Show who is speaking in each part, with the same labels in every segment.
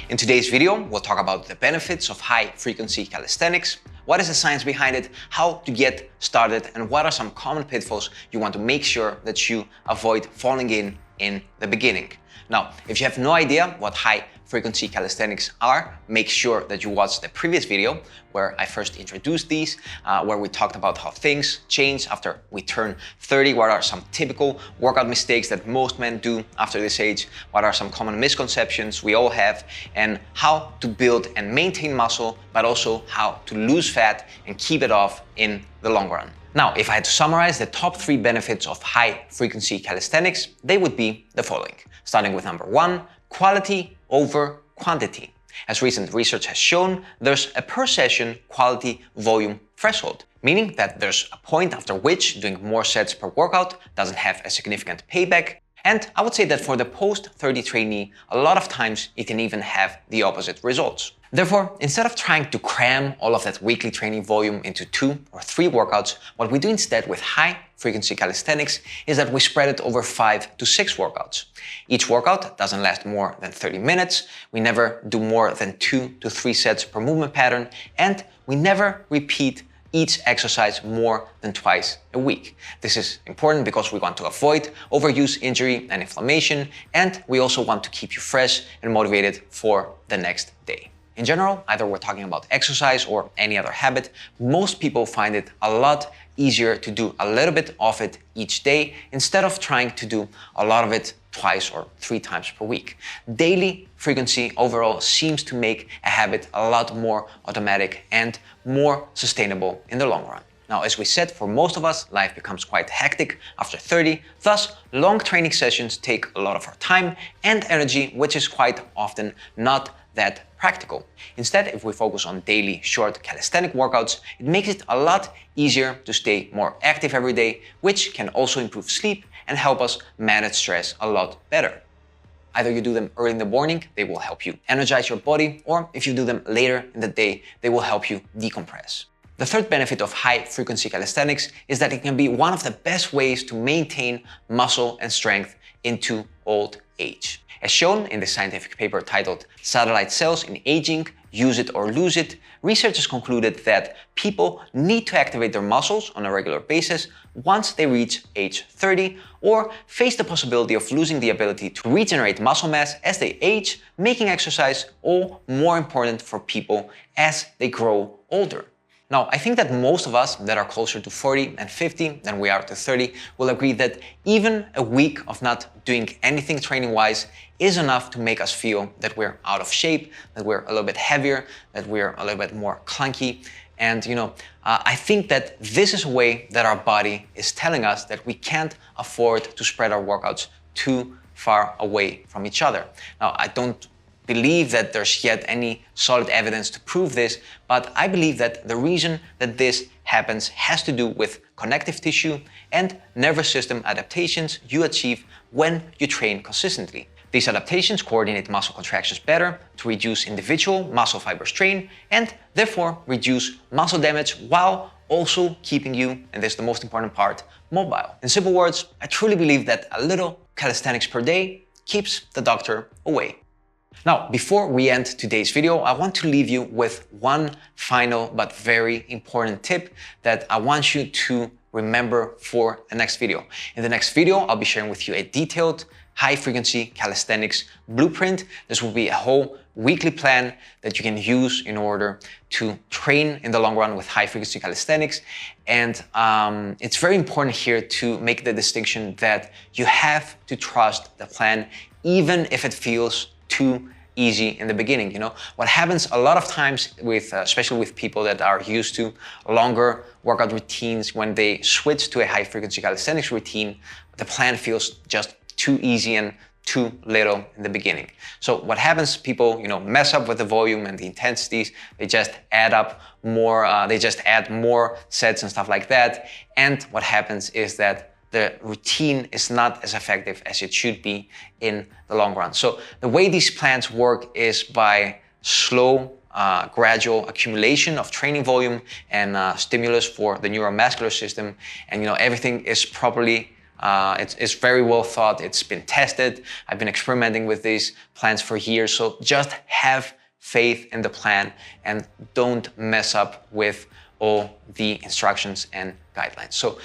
Speaker 1: In today's video, we'll talk about the benefits of high-frequency calisthenics, what is the science behind it, how to get started, and what are some common pitfalls you want to make sure that you avoid falling in the beginning. Now, if you have no idea what high-frequency calisthenics are, make sure that you watch the previous video where I first introduced these, where we talked about how things change after we turn 30, what are some typical workout mistakes that most men do after this age, what are some common misconceptions we all have, and how to build and maintain muscle, but also how to lose fat and keep it off in the long run. Now, if I had to summarize the top 3 benefits of high-frequency calisthenics, they would be the following. Starting with number 1, quality over quantity. As recent research has shown, there's a per session quality volume threshold, meaning that there's a point after which doing more sets per workout doesn't have a significant payback. And I would say that for the post-30 trainee, a lot of times it can even have the opposite results. Therefore, instead of trying to cram all of that weekly training volume into 2 or 3 workouts, what we do instead with high-frequency calisthenics is that we spread it over 5 to 6 workouts. Each workout doesn't last more than 30 minutes, we never do more than 2 to 3 sets per movement pattern, and we never repeat each exercise more than twice a week. This is important because we want to avoid overuse, injury, and inflammation, and we also want to keep you fresh and motivated for the next day. In general, either we're talking about exercise or any other habit, most people find it a lot easier to do a little bit of it each day instead of trying to do a lot of it twice or 3 times per week. Daily frequency overall seems to make a habit a lot more automatic and more sustainable in the long run. Now, as we said, for most of us, life becomes quite hectic after 30, thus long training sessions take a lot of our time and energy, which is quite often not that practical. Instead, if we focus on daily short calisthenic workouts, it makes it a lot easier to stay more active every day, which can also improve sleep and help us manage stress a lot better. Either you do them early in the morning, they will help you energize your body, or if you do them later in the day, they will help you decompress. The third benefit of high-frequency calisthenics is that it can be one of the best ways to maintain muscle and strength into old age. As shown in the scientific paper titled Satellite Cells in Aging, Use It or Lose It, researchers concluded that people need to activate their muscles on a regular basis once they reach age 30 or face the possibility of losing the ability to regenerate muscle mass as they age, making exercise all more important for people as they grow older. Now, I think that most of us that are closer to 40 and 50 than we are to 30 will agree that even a week of not doing anything training-wise is enough to make us feel that we're out of shape, that we're a little bit heavier, that we're a little bit more clunky. And I think that this is a way that our body is telling us that we can't afford to spread our workouts too far away from each other. Now, I don't believe that there's yet any solid evidence to prove this, but I believe that the reason that this happens has to do with connective tissue and nervous system adaptations you achieve when you train consistently. These adaptations coordinate muscle contractions better to reduce individual muscle fiber strain and therefore reduce muscle damage while also keeping you, and this is the most important part, mobile. In simple words, I truly believe that a little calisthenics per day keeps the doctor away. Now, before we end today's video, I want to leave you with one final but very important tip that I want you to remember for the next video. In the next video, I'll be sharing with you a detailed high-frequency calisthenics blueprint. This will be a whole weekly plan that you can use in order to train in the long run with high-frequency calisthenics. And it's very important here to make the distinction that you have to trust the plan, even if it feels too easy in the beginning. What happens a lot of times with, especially with people that are used to longer workout routines, when they switch to a high-frequency calisthenics routine, the plan feels just too easy and too little in the beginning. So what happens, people, mess up with the volume and the intensities, they just add up more, they just add more sets and stuff like that. And what happens is that the routine is not as effective as it should be in the long run. So the way these plans work is by slow, gradual accumulation of training volume and stimulus for the neuromuscular system. And everything is properly It's very well thought. It's been tested. I've been experimenting with these plans for years. So just have faith in the plan and don't mess up with all the instructions and guidelines. So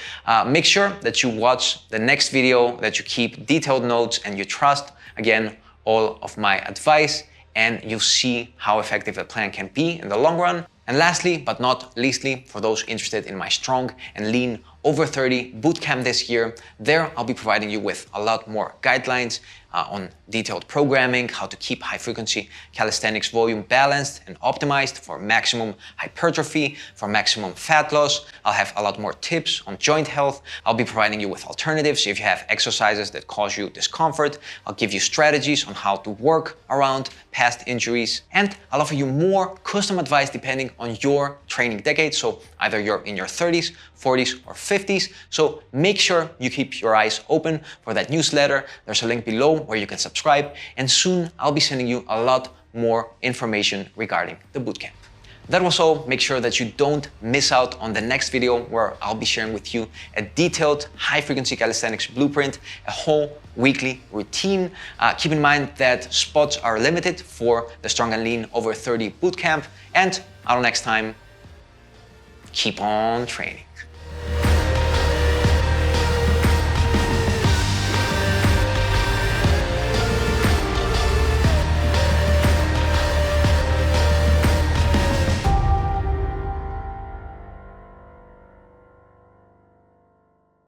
Speaker 1: make sure that you watch the next video, that you keep detailed notes, and you trust, again, all of my advice, and you'll see how effective a plan can be in the long run. And lastly, but not leastly, for those interested in my strong and lean over 30 bootcamp this year, there I'll be providing you with a lot more guidelines on detailed programming, how to keep high-frequency calisthenics volume balanced and optimized for maximum hypertrophy, for maximum fat loss. I'll have a lot more tips on joint health. I'll be providing you with alternatives if you have exercises that cause you discomfort. I'll give you strategies on how to work around past injuries, and I'll offer you more custom advice depending on your training decade. So either you're in your 30s, 40s, or 50s. So make sure you keep your eyes open for that newsletter. There's a link below where you can subscribe, and soon I'll be sending you a lot more information regarding the bootcamp. That was all. Make sure that you don't miss out on the next video where I'll be sharing with you a detailed high-frequency calisthenics blueprint, a whole weekly routine. Keep in mind that spots are limited for the Strong and Lean Over 30 bootcamp. And until next time, keep on training.